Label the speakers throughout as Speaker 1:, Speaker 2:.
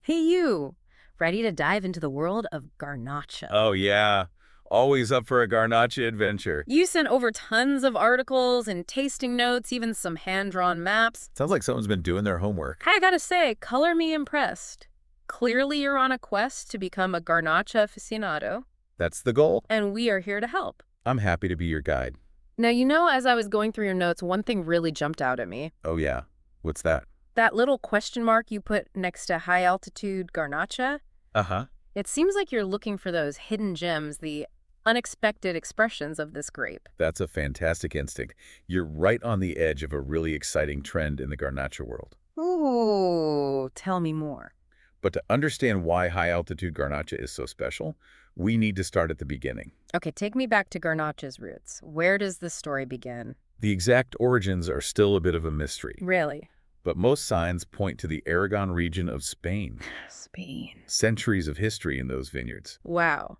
Speaker 1: Hey, you! Ready to dive into the world of Garnacha?
Speaker 2: Oh, yeah. Always up for a Garnacha adventure.
Speaker 1: You sent over tons of articles and tasting notes, even some hand-drawn maps.
Speaker 2: Sounds like someone's been doing their homework.
Speaker 1: I gotta say, color me impressed. Clearly you're on a quest to become a Garnacha aficionado,
Speaker 2: That's the goal.
Speaker 1: and we are here to help.
Speaker 2: I'm happy to be your guide.
Speaker 1: Now, as I was going through your notes, one thing really jumped out at me.
Speaker 2: Oh, yeah. What's that?
Speaker 1: That little question mark you put next to high-altitude Garnacha,
Speaker 2: Uh-huh.
Speaker 1: it seems like you're looking for those hidden gems, the unexpected expressions of this grape.
Speaker 2: That's a fantastic instinct. You're right on the edge of a really exciting trend in the Garnacha world.
Speaker 1: Ooh, tell me more.
Speaker 2: But to understand why high-altitude Garnacha is so special, we need to start at the beginning.
Speaker 1: Okay, take me back to Garnacha's roots. Where does this story begin?
Speaker 2: The exact origins are still a bit of a mystery,
Speaker 1: Really?
Speaker 2: but most signs point to the Aragon region of Spain.
Speaker 1: Spain.
Speaker 2: Centuries of history in those vineyards.
Speaker 1: Wow.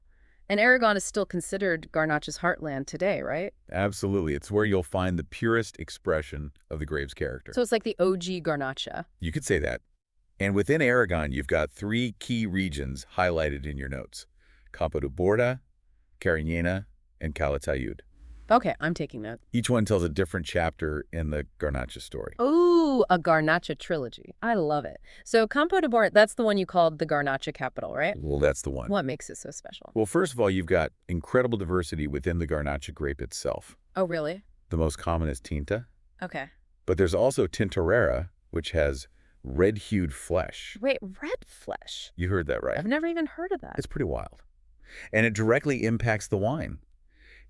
Speaker 1: And Aragon is still considered Garnacha's heartland today, right?
Speaker 2: Absolutely. It's where you'll find the purest expression of the grape's character.
Speaker 1: So it's like the OG Garnacha.
Speaker 2: You could say that. And within Aragon, you've got three key regions highlighted in your notes: Campo de Borda, Cariñena, and Calatayud.
Speaker 1: Okay, I'm taking note.
Speaker 2: Each one tells a different chapter in the Garnacha story.
Speaker 1: Ooh, a Garnacha trilogy. I love it. So Campo de Bort, that's the one you called the Garnacha capital, right?
Speaker 2: Well, that's the one.
Speaker 1: What makes it so special?
Speaker 2: Well, first of all, you've got incredible diversity within the Garnacha grape itself.
Speaker 1: Oh, really?
Speaker 2: The most common is Tinta,
Speaker 1: Okay.
Speaker 2: but there's also Tintorera, which has red-hued flesh.
Speaker 1: Wait, red flesh?
Speaker 2: You heard that right.
Speaker 1: I've never even heard of that.
Speaker 2: It's pretty wild. And it directly impacts the wine.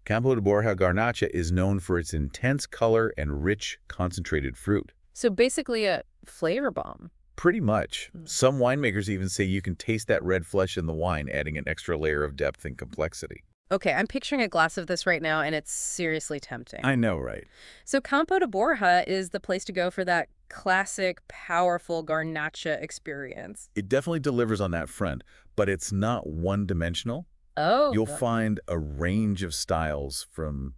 Speaker 2: Campo de Borja Garnacha is known for its intense color and rich, concentrated fruit.
Speaker 1: So basically a flavor bomb.
Speaker 2: Pretty much. Some winemakers even say you can taste that red flesh in the wine, adding an extra layer of depth and complexity.
Speaker 1: Okay, I'm picturing a glass of this right now, and it's seriously tempting.
Speaker 2: I know, right?
Speaker 1: So Campo de Borja is the place to go for that classic, powerful Garnacha experience.
Speaker 2: It definitely delivers on that front, but it's not one-dimensional.
Speaker 1: Oh.
Speaker 2: You'll find a range of styles from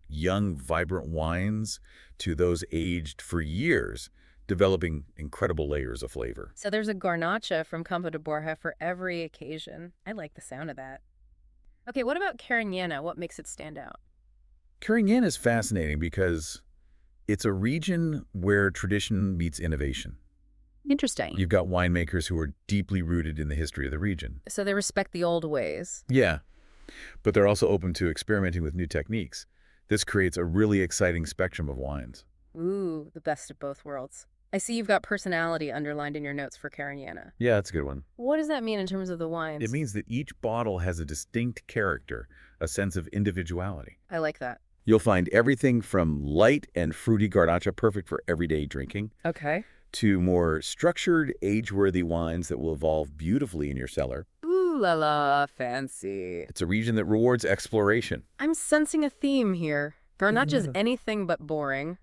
Speaker 2: young, vibrant wines to those aged for years, developing incredible layers of flavor.
Speaker 1: So there's a Garnacha from Campo de Borja for every occasion. I like the sound of that. Okay, what about Cariñena? What makes it stand out?
Speaker 2: Carignan is fascinating because it's a region where tradition meets innovation.
Speaker 1: Interesting.
Speaker 2: You've got winemakers who are deeply rooted in the history of the region.
Speaker 1: So they respect the old ways.
Speaker 2: Yeah, but they're also open to experimenting with new techniques. This creates a really exciting spectrum of wines.
Speaker 1: Ooh, the best of both worlds. I see you've got personality underlined in your notes for Cariñena.
Speaker 2: Yeah, that's a good one.
Speaker 1: What does that mean in terms of the wines?
Speaker 2: It means that each bottle has a distinct character, a sense of individuality.
Speaker 1: I like that.
Speaker 2: You'll find everything from light and fruity Garnacha, perfect for everyday drinking,
Speaker 1: Okay.
Speaker 2: to more structured, age-worthy wines that will evolve beautifully in your cellar.
Speaker 1: Ooh la la, fancy.
Speaker 2: It's a region that rewards exploration.
Speaker 1: I'm sensing a theme here. Garnacha's anything but boring.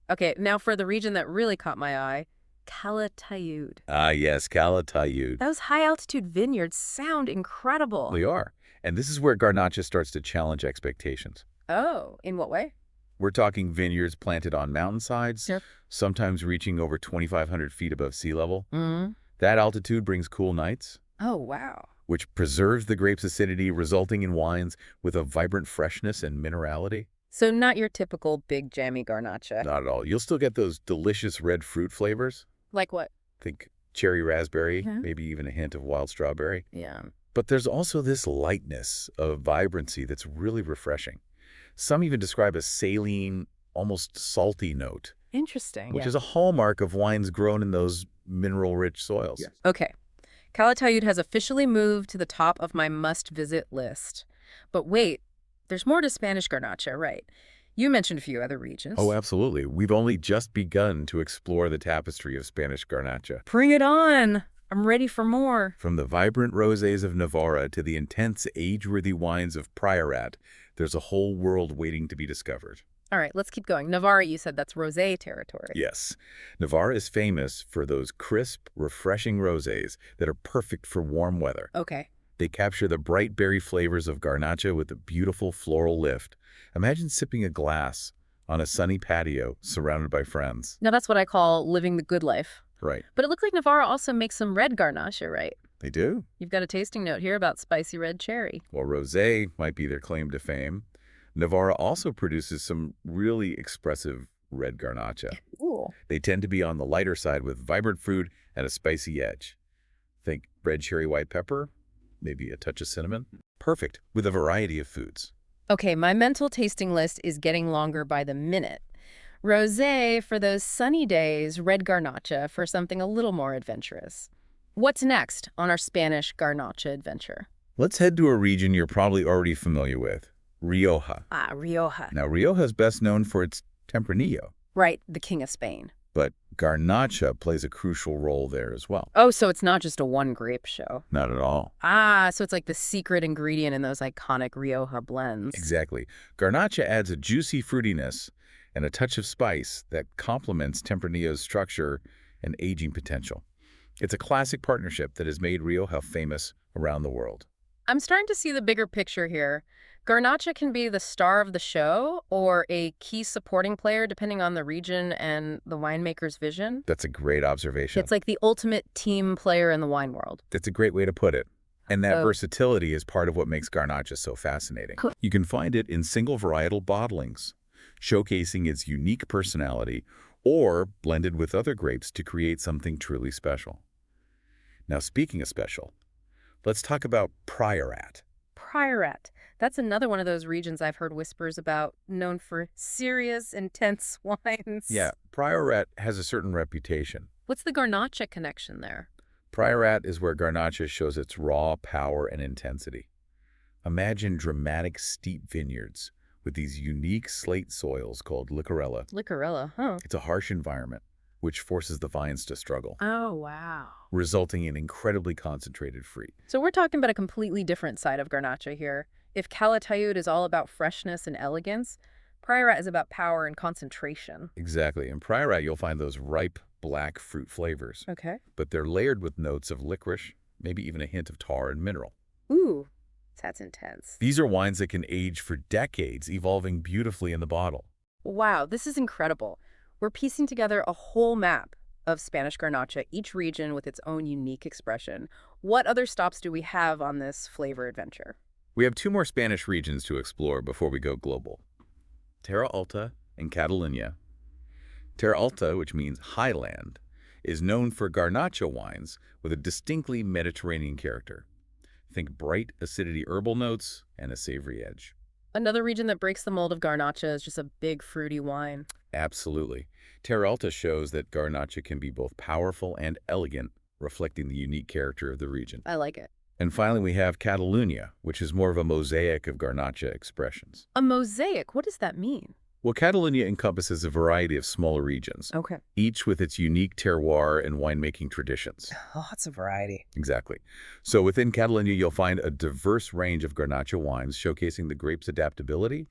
Speaker 1: Okay, now for the region that really caught my eye, Calatayud.
Speaker 2: Ah, yes, Calatayud.
Speaker 1: Those high-altitude vineyards sound incredible.
Speaker 2: They are. And this is where Garnacha starts to challenge expectations.
Speaker 1: Oh, in what way?
Speaker 2: We're talking vineyards planted on mountainsides,
Speaker 1: Yep.
Speaker 2: sometimes reaching over 2,500 feet above sea level.
Speaker 1: Mm.
Speaker 2: That altitude brings cool nights,
Speaker 1: Oh, wow.
Speaker 2: which preserves the grape's acidity, resulting in wines with a vibrant freshness and minerality.
Speaker 1: So not your typical big jammy Garnacha.
Speaker 2: Not at all. You'll still get those delicious red fruit flavors.
Speaker 1: Like what?
Speaker 2: Think cherry raspberry,
Speaker 1: Mhm.
Speaker 2: maybe even a hint of wild strawberry.
Speaker 1: Yeah.
Speaker 2: But there's also this lightness of vibrancy that's really refreshing. Some even describe a saline, almost salty note,
Speaker 1: Interesting.
Speaker 2: which is a hallmark of wines grown in those mineral-rich soils.
Speaker 1: Yes. Okay. Calatayud has officially moved to the top of my must-visit list. But wait, there's more to Spanish Garnacha, right? You mentioned a few other regions.
Speaker 2: Oh, absolutely. We've only just begun to explore the tapestry of Spanish Garnacha.
Speaker 1: Bring it on. I'm ready for more.
Speaker 2: From the vibrant rosés of Navarra to the intense, age-worthy wines of Priorat, there's a whole world waiting to be discovered.
Speaker 1: All right, let's keep going. Navarra, you said that's rosé territory.
Speaker 2: Yes, Navarra is famous for those crisp, refreshing rosés that are perfect for warm weather.
Speaker 1: Okay.
Speaker 2: They capture the bright berry flavors of Garnacha with a beautiful floral lift. Imagine sipping a glass on a sunny patio surrounded by friends.
Speaker 1: Now that's what I call living the good life.
Speaker 2: Right.
Speaker 1: But it looks like Navarra also makes some red Garnacha, right?
Speaker 2: They do.
Speaker 1: You've got a tasting note here about spicy red cherry.
Speaker 2: While rosé might be their claim to fame, Navarra also produces some really expressive red Garnacha.
Speaker 1: Ooh.
Speaker 2: They tend to be on the lighter side with vibrant fruit and a spicy edge. Think red cherry white pepper, maybe a touch of cinnamon. Perfect with a variety of foods.
Speaker 1: Okay, my mental tasting list is getting longer by the minute. Rosé for those sunny days, red Garnacha for something a little more adventurous. What's next on our Spanish Garnacha adventure?
Speaker 2: Let's head to a region you're probably already familiar with, Rioja.
Speaker 1: Ah, Rioja.
Speaker 2: Now, Rioja is best known for its Tempranillo,
Speaker 1: Right, the king of Spain.
Speaker 2: but Garnacha plays a crucial role there as well.
Speaker 1: Oh, so it's not just a one grape show.
Speaker 2: Not at all.
Speaker 1: Ah, so it's like the secret ingredient in those iconic Rioja blends.
Speaker 2: Exactly. Garnacha adds a juicy fruitiness and a touch of spice that complements Tempranillo's structure and aging potential. It's a classic partnership that has made Rioja famous around the world.
Speaker 1: I'm starting to see the bigger picture here. Garnacha can be the star of the show or a key supporting player depending on the region and the winemaker's vision.
Speaker 2: That's a great observation.
Speaker 1: It's like the ultimate team player in the wine world.
Speaker 2: That's a great way to put it. And that
Speaker 1: Oh.
Speaker 2: versatility is part of what makes Garnacha so fascinating.
Speaker 1: Cool.
Speaker 2: You can find it in single varietal bottlings, showcasing its unique personality, or blended with other grapes to create something truly special. Now, speaking of special, let's talk about Priorat.
Speaker 1: Priorat. That's another one of those regions I've heard whispers about, known for serious, intense wines.
Speaker 2: Yeah, Priorat has a certain reputation.
Speaker 1: What's the Garnacha connection there?
Speaker 2: Priorat is where Garnacha shows its raw power and intensity. Imagine dramatic steep vineyards with these unique slate soils called licorella.
Speaker 1: Licorella, huh?
Speaker 2: It's a harsh environment, which forces the vines to struggle,
Speaker 1: Oh, wow.
Speaker 2: resulting in incredibly concentrated fruit.
Speaker 1: So we're talking about a completely different side of Garnacha here. If Calatayud is all about freshness and elegance, Priorat is about power and concentration.
Speaker 2: Exactly. In Priorat, you'll find those ripe black fruit flavors,
Speaker 1: Okay.
Speaker 2: but they're layered with notes of licorice, maybe even a hint of tar and mineral.
Speaker 1: Ooh, that's intense.
Speaker 2: These are wines that can age for decades, evolving beautifully in the bottle.
Speaker 1: Wow, this is incredible. We're piecing together a whole map of Spanish Garnacha, each region with its own unique expression. What other stops do we have on this flavor adventure?
Speaker 2: We have two more Spanish regions to explore before we go global. Terra Alta and Catalunya. Terra Alta, which means highland, is known for Garnacha wines with a distinctly Mediterranean character. Think bright acidity herbal notes and a savory edge.
Speaker 1: Another region that breaks the mold of Garnacha is just a big fruity wine.
Speaker 2: Absolutely. Terra Alta shows that Garnacha can be both powerful and elegant, reflecting the unique character of the region.
Speaker 1: I like it.
Speaker 2: And finally, we have Catalunya, which is more of a mosaic of Garnacha expressions.
Speaker 1: A mosaic, what does that mean?
Speaker 2: Well, Catalunya encompasses a variety of smaller regions,
Speaker 1: Okay.
Speaker 2: each with its unique terroir and winemaking traditions.
Speaker 1: Lots of variety.
Speaker 2: Exactly. So within Catalunya, you'll find a diverse range of Garnacha wines showcasing the grape's adaptability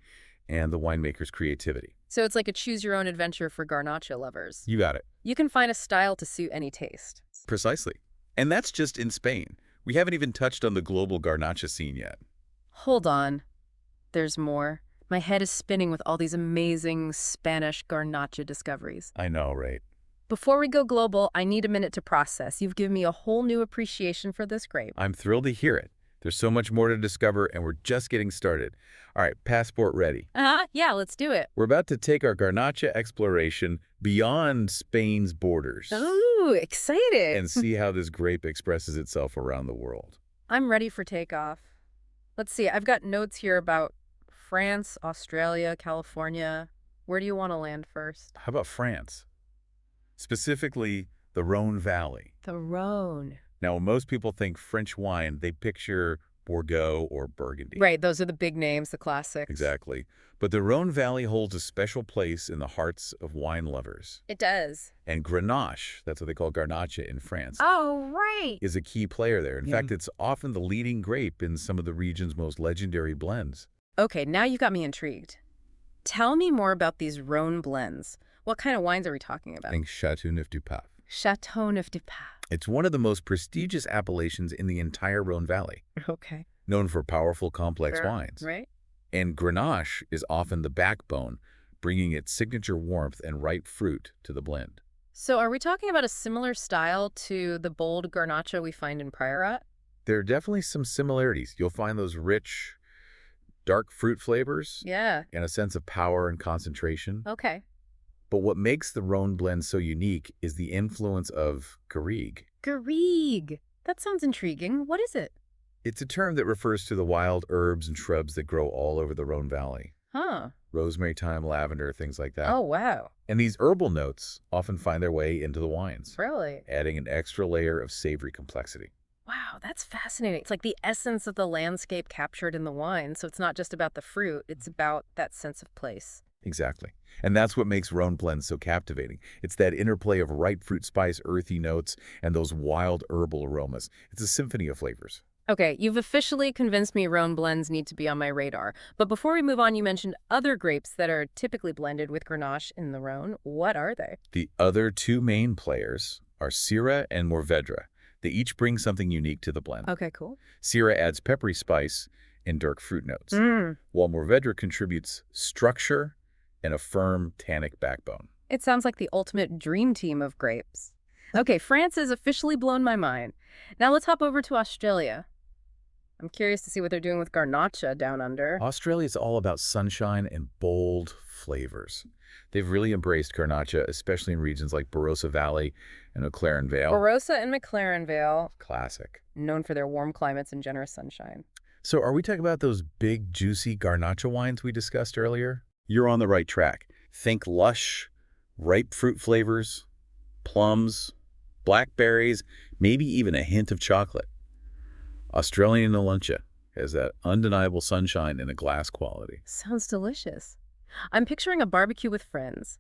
Speaker 2: and the winemaker's creativity.
Speaker 1: So it's like a choose-your-own-adventure for Garnacha lovers.
Speaker 2: You got it.
Speaker 1: You can find a style to suit any taste.
Speaker 2: Precisely. And that's just in Spain. We haven't even touched on the global Garnacha scene yet.
Speaker 1: Hold on. There's more. My head is spinning with all these amazing Spanish Garnacha discoveries.
Speaker 2: I know, right?
Speaker 1: Before we go global, I need a minute to process. You've given me a whole new appreciation for this grape.
Speaker 2: I'm thrilled to hear it. There's so much more to discover, and we're just getting started. All right, passport ready.
Speaker 1: Yeah, let's do it.
Speaker 2: We're about to take our Garnacha exploration beyond Spain's borders
Speaker 1: Ooh, excited.
Speaker 2: and see how this grape expresses itself around the world.
Speaker 1: I'm ready for takeoff. Let's see, I've got notes here about France, Australia, California. Where do you want to land first?
Speaker 2: How about France? Specifically, the Rhone Valley.
Speaker 1: The Rhone.
Speaker 2: Now, when most people think French wine, they picture Bordeaux or Burgundy.
Speaker 1: Right, those are the big names, the classics.
Speaker 2: Exactly. But the Rhone Valley holds a special place in the hearts of wine lovers.
Speaker 1: It does.
Speaker 2: And Grenache, that's what they call Garnacha in France,
Speaker 1: Oh, right.
Speaker 2: is a key player there. In
Speaker 1: Yeah.
Speaker 2: fact, it's often the leading grape in some of the region's most legendary blends.
Speaker 1: Okay, now you got me intrigued. Tell me more about these Rhone blends. What kind of wines are we talking about?
Speaker 2: Think Châteauneuf du Pape.
Speaker 1: Châteauneuf du Pape.
Speaker 2: It's one of the most prestigious appellations in the entire Rhone Valley,
Speaker 1: Okay.
Speaker 2: known for powerful, complex
Speaker 1: Sure.
Speaker 2: wines.
Speaker 1: Right?
Speaker 2: And Grenache is often the backbone, bringing its signature warmth and ripe fruit to the blend.
Speaker 1: So are we talking about a similar style to the bold Garnacha we find in Priorat?
Speaker 2: There are definitely some similarities. You'll find those rich, dark fruit flavors
Speaker 1: Yeah.
Speaker 2: and a sense of power and concentration.
Speaker 1: Okay.
Speaker 2: But what makes the Rhone blend so unique is the influence of garrigue.
Speaker 1: Garrigue. That sounds intriguing. What is it?
Speaker 2: It's a term that refers to the wild herbs and shrubs that grow all over the Rhone Valley.
Speaker 1: Huh.
Speaker 2: Rosemary, thyme, lavender, things like that.
Speaker 1: Oh, wow.
Speaker 2: And these herbal notes often find their way into the wines,
Speaker 1: Really?
Speaker 2: adding an extra layer of savory complexity.
Speaker 1: Wow, that's fascinating. It's like the essence of the landscape captured in the wine. So it's not just about the fruit, it's about that sense of place.
Speaker 2: Exactly. And that's what makes Rhone blends so captivating. It's that interplay of ripe fruit spice, earthy notes, and those wild herbal aromas. It's a symphony of flavors.
Speaker 1: Okay, you've officially convinced me Rhone blends need to be on my radar. But before we move on, you mentioned other grapes that are typically blended with Grenache in the Rhone. What are they?
Speaker 2: The other two main players are Syrah and Mourvedre. They each bring something unique to the blend.
Speaker 1: Okay, cool.
Speaker 2: Syrah adds peppery spice and dark fruit notes,
Speaker 1: Mm.
Speaker 2: while Mourvedre contributes structure and a firm tannic backbone.
Speaker 1: It sounds like the ultimate dream team of grapes. Okay, France has officially blown my mind. Now let's hop over to Australia. I'm curious to see what they're doing with Garnacha down under.
Speaker 2: Australia's all about sunshine and bold flavors. They've really embraced Garnacha, especially in regions like Barossa Valley and O'Clarin Vale.
Speaker 1: Barossa and McLaren Vale,
Speaker 2: Classic.
Speaker 1: known for their warm climates and generous sunshine.
Speaker 2: So are we talking about those big, juicy Garnacha wines we discussed earlier? You're on the right track. Think lush, ripe fruit flavors, plums, blackberries, maybe even a hint of chocolate. Australian Naluncha has that undeniable sunshine and a glass quality.
Speaker 1: Sounds delicious. I'm picturing a barbecue with friends,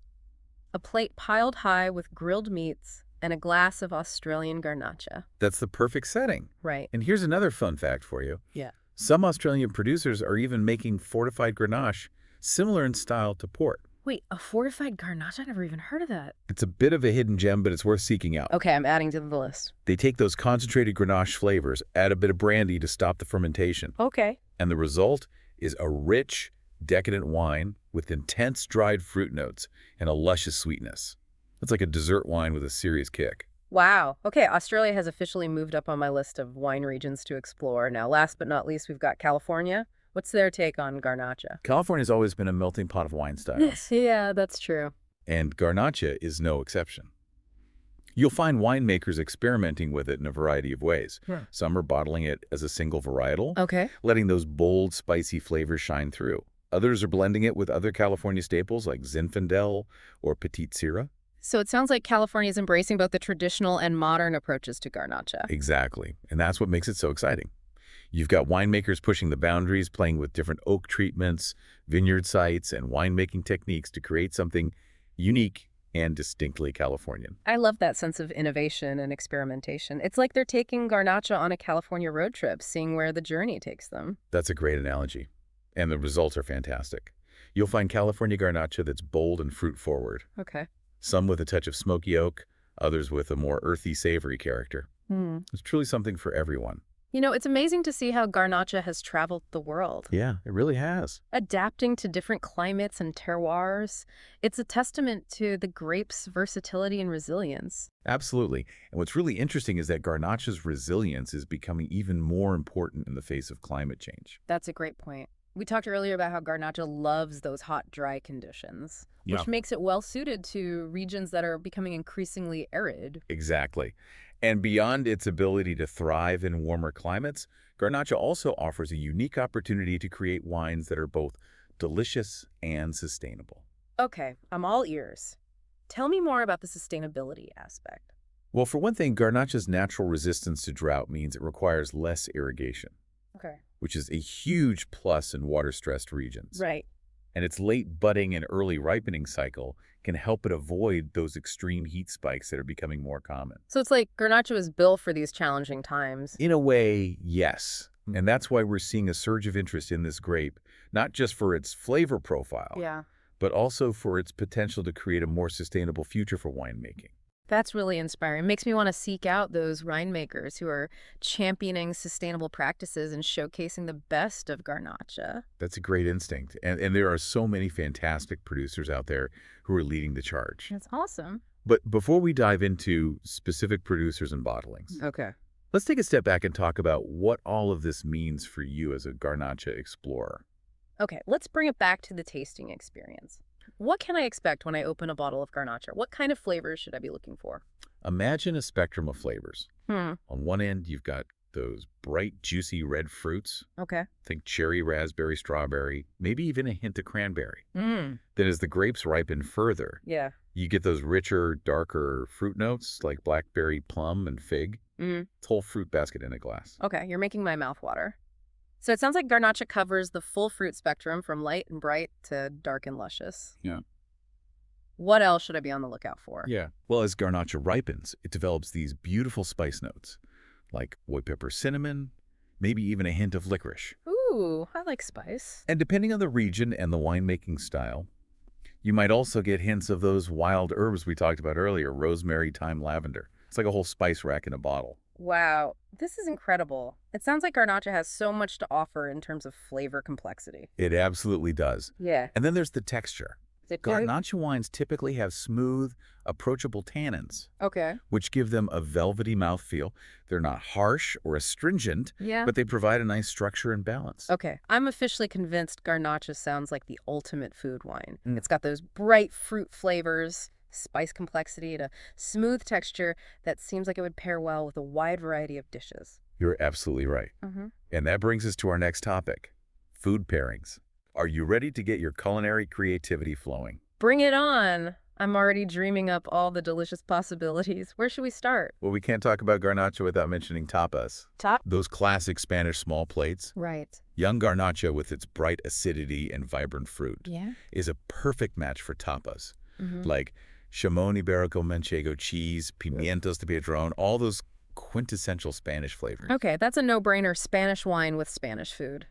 Speaker 1: a plate piled high with grilled meats, and a glass of Australian Garnacha.
Speaker 2: That's the perfect setting.
Speaker 1: Right.
Speaker 2: And here's another fun fact for you.
Speaker 1: Yeah.
Speaker 2: Some Australian producers are even making fortified Grenache similar in style to port.
Speaker 1: Wait, a fortified Garnacha? I never even heard of that.
Speaker 2: It's a bit of a hidden gem, but it's worth seeking out.
Speaker 1: Okay, I'm adding to the list.
Speaker 2: They take those concentrated Grenache flavors, add a bit of brandy to stop the fermentation,
Speaker 1: Okay.
Speaker 2: and the result is a rich, decadent wine with intense dried fruit notes and a luscious sweetness. It's like a dessert wine with a serious kick.
Speaker 1: Wow. Okay, Australia has officially moved up on my list of wine regions to explore. Now, last but not least, we've got California. What's their take on Garnacha?
Speaker 2: California's always been a melting pot of wine styles,
Speaker 1: Yeah, that's true.
Speaker 2: and Garnacha is no exception. You'll find winemakers experimenting with it in a variety of ways.
Speaker 1: Yeah.
Speaker 2: Some are bottling it as a single varietal,
Speaker 1: Okay.
Speaker 2: letting those bold, spicy flavors shine through. Others are blending it with other California staples like Zinfandel or Petite Syrah.
Speaker 1: So it sounds like California is embracing both the traditional and modern approaches to Garnacha.
Speaker 2: Exactly, and that's what makes it so exciting. You've got winemakers pushing the boundaries, playing with different oak treatments, vineyard sites, and winemaking techniques to create something unique and distinctly Californian.
Speaker 1: I love that sense of innovation and experimentation. It's like they're taking Garnacha on a California road trip, seeing where the journey takes them.
Speaker 2: That's a great analogy, and the results are fantastic. You'll find California Garnacha that's bold and fruit-forward,
Speaker 1: Okay.
Speaker 2: some with a touch of smoky oak, others with a more earthy, savory character.
Speaker 1: Hmm.
Speaker 2: It's truly something for everyone.
Speaker 1: You know, it's amazing to see how Garnacha has traveled the world,
Speaker 2: Yeah, it really has.
Speaker 1: adapting to different climates and terroirs. It's a testament to the grape's versatility and resilience.
Speaker 2: Absolutely. And what's really interesting is that Garnacha's resilience is becoming even more important in the face of climate change.
Speaker 1: That's a great point. We talked earlier about how Garnacha loves those hot, dry conditions,
Speaker 2: Yeah.
Speaker 1: which makes it well suited to regions that are becoming increasingly arid.
Speaker 2: Exactly. And beyond its ability to thrive in warmer climates, Garnacha also offers a unique opportunity to create wines that are both delicious and sustainable.
Speaker 1: Okay, I'm all ears. Tell me more about the sustainability aspect.
Speaker 2: Well, for one thing, Garnacha's natural resistance to drought means it requires less irrigation,
Speaker 1: Okay.
Speaker 2: which is a huge plus in water-stressed regions.
Speaker 1: Right.
Speaker 2: And its late budding and early ripening cycle can help it avoid those extreme heat spikes that are becoming more common.
Speaker 1: So it's like Garnacha was built for these challenging times.
Speaker 2: In a way, yes. And that's why we're seeing a surge of interest in this grape, not just for its flavor profile,
Speaker 1: Yeah.
Speaker 2: but also for its potential to create a more sustainable future for winemaking.
Speaker 1: That's really inspiring. It makes me want to seek out those winemakers who are championing sustainable practices and showcasing the best of Garnacha.
Speaker 2: That's a great instinct. And there are so many fantastic producers out there who are leading the charge.
Speaker 1: That's awesome.
Speaker 2: But before we dive into specific producers and bottlings,
Speaker 1: Okay.
Speaker 2: let's take a step back and talk about what all of this means for you as a Garnacha explorer.
Speaker 1: Okay, let's bring it back to the tasting experience. What can I expect when I open a bottle of Garnacha? What kind of flavors should I be looking for?
Speaker 2: Imagine a spectrum of flavors.
Speaker 1: Hmm.
Speaker 2: On one end, you've got those bright, juicy red fruits.
Speaker 1: Okay.
Speaker 2: Think cherry, raspberry, strawberry, maybe even a hint of cranberry.
Speaker 1: Mm.
Speaker 2: Then as the grapes ripen further,
Speaker 1: Yeah.
Speaker 2: you get those richer, darker fruit notes like blackberry, plum, and fig.
Speaker 1: Mm.
Speaker 2: It's a whole fruit basket in a glass.
Speaker 1: Okay, you're making my mouth water. So it sounds like Garnacha covers the full fruit spectrum from light and bright to dark and luscious.
Speaker 2: Yeah.
Speaker 1: What else should I be on the lookout for?
Speaker 2: Yeah. Well, as Garnacha ripens, it develops these beautiful spice notes like white pepper, cinnamon, maybe even a hint of licorice.
Speaker 1: Ooh, I like spice.
Speaker 2: And depending on the region and the winemaking style, you might also get hints of those wild herbs we talked about earlier, rosemary, thyme, lavender. It's like a whole spice rack in a bottle.
Speaker 1: Wow, this is incredible. It sounds like Garnacha has so much to offer in terms of flavor complexity.
Speaker 2: It absolutely does.
Speaker 1: Yeah.
Speaker 2: And then there's the texture. Garnacha wines typically have smooth, approachable tannins,
Speaker 1: Okay.
Speaker 2: which give them a velvety mouthfeel. They're not harsh or astringent,
Speaker 1: Yeah.
Speaker 2: but they provide a nice structure and balance.
Speaker 1: Okay, I'm officially convinced Garnacha sounds like the ultimate food wine.
Speaker 2: Mm.
Speaker 1: It's got those bright fruit flavors, spice complexity, and a smooth texture that seems like it would pair well with a wide variety of dishes.
Speaker 2: You're absolutely right.
Speaker 1: Mm-hmm.
Speaker 2: And that brings us to our next topic, food pairings. Are you ready to get your culinary creativity flowing?
Speaker 1: Bring it on! I'm already dreaming up all the delicious possibilities. Where should we start?
Speaker 2: Well, we can't talk about Garnacha without mentioning tapas.
Speaker 1: Top?
Speaker 2: Those classic Spanish small plates.
Speaker 1: Right.
Speaker 2: Young Garnacha with its bright acidity and vibrant fruit
Speaker 1: Yeah?
Speaker 2: is a perfect match for tapas.
Speaker 1: Mm-hmm.
Speaker 2: Like Chamon Iberico Manchego cheese, pimientos de Piedron, all those quintessential Spanish flavors.
Speaker 1: Okay, that's a no-brainer. Spanish wine with Spanish food.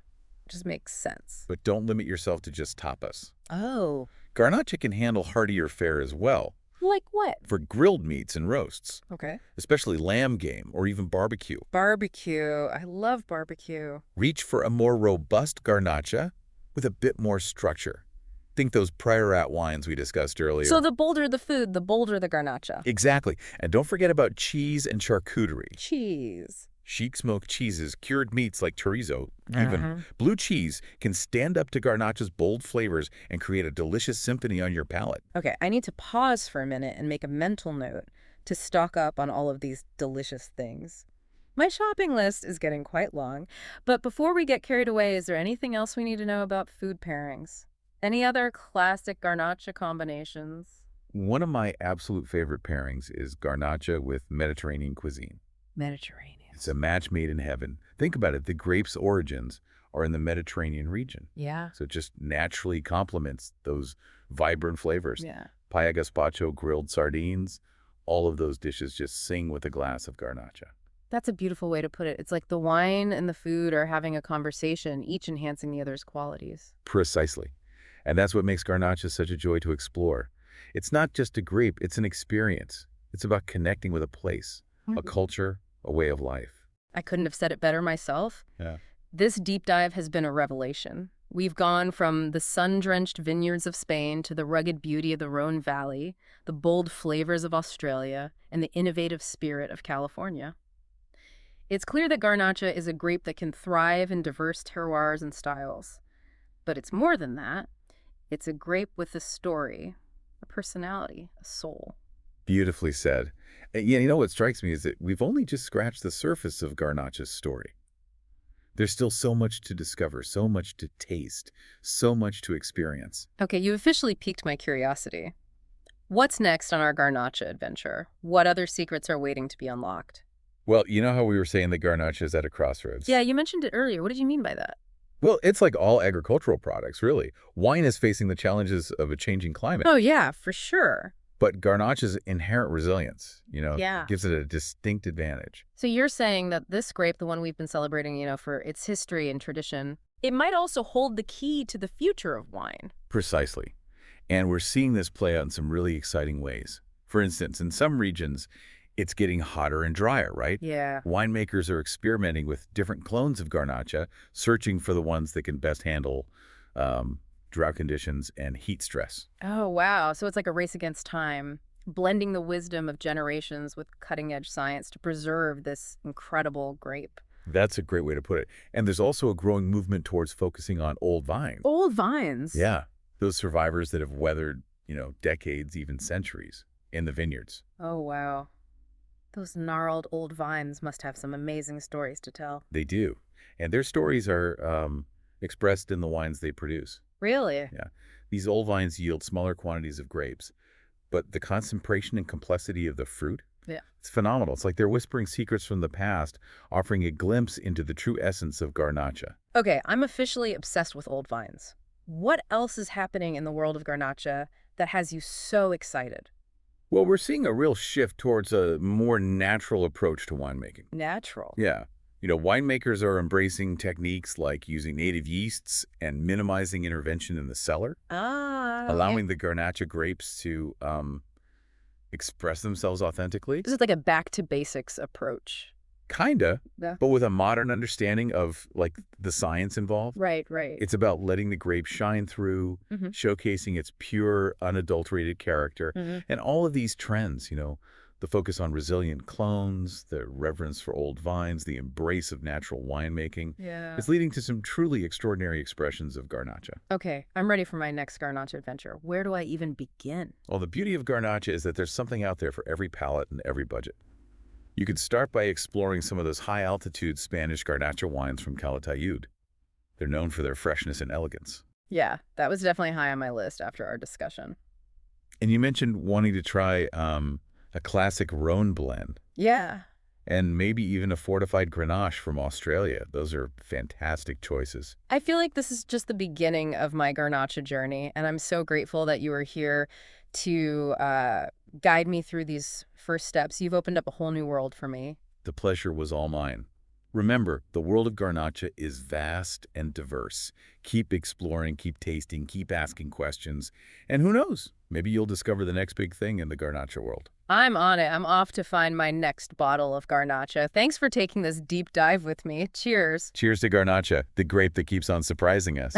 Speaker 1: Just makes sense.
Speaker 2: But don't limit yourself to just tapas.
Speaker 1: Oh.
Speaker 2: Garnacha can handle heartier fare as well,
Speaker 1: Like what?
Speaker 2: for grilled meats and roasts,
Speaker 1: Okay.
Speaker 2: especially lamb game or even barbecue.
Speaker 1: Barbecue. I love barbecue.
Speaker 2: Reach for a more robust Garnacha with a bit more structure. Think those Priorat wines we discussed earlier.
Speaker 1: So the bolder the food, the bolder the Garnacha.
Speaker 2: Exactly. And don't forget about cheese and charcuterie.
Speaker 1: Cheese.
Speaker 2: Chic smoked cheeses, cured meats like chorizo, even blue cheese can stand up to Garnacha's bold flavors and create a delicious symphony on your palate.
Speaker 1: Okay, I need to pause for a minute and make a mental note to stock up on all of these delicious things. My shopping list is getting quite long, but before we get carried away, is there anything else we need to know about food pairings? Any other classic Garnacha combinations?
Speaker 2: One of my absolute favorite pairings is Garnacha with Mediterranean cuisine.
Speaker 1: Mediterranean.
Speaker 2: It's a match made in heaven. Think about it. The grape's origins are in the Mediterranean region.
Speaker 1: Yeah.
Speaker 2: So it just naturally complements those vibrant flavors.
Speaker 1: Yeah.
Speaker 2: Paella gazpacho, grilled sardines, all of those dishes just sing with a glass of Garnacha.
Speaker 1: That's a beautiful way to put it. It's like the wine and the food are having a conversation, each enhancing the other's qualities.
Speaker 2: Precisely. And that's what makes Garnacha such a joy to explore. It's not just a grape, it's an experience. It's about connecting with a place, a culture, a way of life.
Speaker 1: I couldn't have said it better myself.
Speaker 2: Yeah.
Speaker 1: This deep dive has been a revelation. We've gone from the sun-drenched vineyards of Spain to the rugged beauty of the Rhone Valley, the bold flavors of Australia, and the innovative spirit of California. It's clear that Garnacha is a grape that can thrive in diverse terroirs and styles. But it's more than that. It's a grape with a story, a personality, a soul.
Speaker 2: Beautifully said. Yeah, you know what strikes me is that we've only just scratched the surface of Garnacha's story. There's still so much to discover, so much to taste, so much to experience.
Speaker 1: Okay, you officially piqued my curiosity. What's next on our Garnacha adventure? What other secrets are waiting to be unlocked?
Speaker 2: Well, you know how we were saying that Garnacha is at a crossroads?
Speaker 1: Yeah, you mentioned it earlier. What did you mean by that?
Speaker 2: Well, it's like all agricultural products, really. Wine is facing the challenges of a changing climate.
Speaker 1: Oh, yeah, for sure.
Speaker 2: But Garnacha's inherent resilience,
Speaker 1: Yeah.
Speaker 2: gives it a distinct advantage.
Speaker 1: So you're saying that this grape, the one we've been celebrating, for its history and tradition, it might also hold the key to the future of wine.
Speaker 2: Precisely. And we're seeing this play out in some really exciting ways. For instance, in some regions, it's getting hotter and drier, right?
Speaker 1: Yeah.
Speaker 2: Winemakers are experimenting with different clones of Garnacha, searching for the ones that can best handle drought conditions and heat stress.
Speaker 1: Oh, wow. So it's like a race against time. blending the wisdom of generations with cutting-edge science to preserve this incredible grape.
Speaker 2: That's a great way to put it. And there's also a growing movement towards focusing on old vines.
Speaker 1: Old vines.
Speaker 2: Yeah, those survivors that have weathered, decades, even centuries in the vineyards.
Speaker 1: Oh, wow. Those gnarled old vines must have some amazing stories to tell.
Speaker 2: They do. And their stories are expressed in the wines they produce.
Speaker 1: Really?
Speaker 2: Yeah. These old vines yield smaller quantities of grapes, but the concentration and complexity of the fruit,
Speaker 1: Yeah.
Speaker 2: it's phenomenal. It's like they're whispering secrets from the past, offering a glimpse into the true essence of Garnacha.
Speaker 1: Okay, I'm officially obsessed with old vines. What else is happening in the world of Garnacha that has you so excited?
Speaker 2: Well, we're seeing a real shift towards a more natural approach to winemaking.
Speaker 1: Natural.
Speaker 2: Yeah. Winemakers are embracing techniques like using native yeasts and minimizing intervention in the cellar,
Speaker 1: Ah, okay.
Speaker 2: allowing the Garnacha grapes to express themselves authentically.
Speaker 1: This is like a back to basics approach.
Speaker 2: Kinda,
Speaker 1: Yeah.
Speaker 2: but with a modern understanding of, the science involved.
Speaker 1: Right, right.
Speaker 2: It's about letting the grape shine through,
Speaker 1: Mhm.
Speaker 2: showcasing its pure, unadulterated character.
Speaker 1: Mhm.
Speaker 2: And all of these trends, the focus on resilient clones, the reverence for old vines, the embrace of natural winemaking,
Speaker 1: Yeah.
Speaker 2: is leading to some truly extraordinary expressions of Garnacha.
Speaker 1: Okay, I'm ready for my next Garnacha adventure. Where do I even begin?
Speaker 2: Well, the beauty of Garnacha is that there's something out there for every palate and every budget. You could start by exploring some of those high-altitude Spanish Garnacha wines from Calatayud. They're known for their freshness and elegance.
Speaker 1: Yeah, that was definitely high on my list after our discussion.
Speaker 2: And you mentioned wanting to try a classic Rhone blend
Speaker 1: Yeah.
Speaker 2: and maybe even a fortified Grenache from Australia. Those are fantastic choices.
Speaker 1: I feel like this is just the beginning of my Garnacha journey, and I'm so grateful that you were here to guide me through these first steps. You've opened up a whole new world for me.
Speaker 2: The pleasure was all mine. Remember, the world of Garnacha is vast and diverse. Keep exploring, keep tasting, keep asking questions. And who knows, maybe you'll discover the next big thing in the Garnacha world.
Speaker 1: I'm on it. I'm off to find my next bottle of Garnacha. Thanks for taking this deep dive with me. Cheers.
Speaker 2: Cheers to Garnacha, the grape that keeps on surprising us.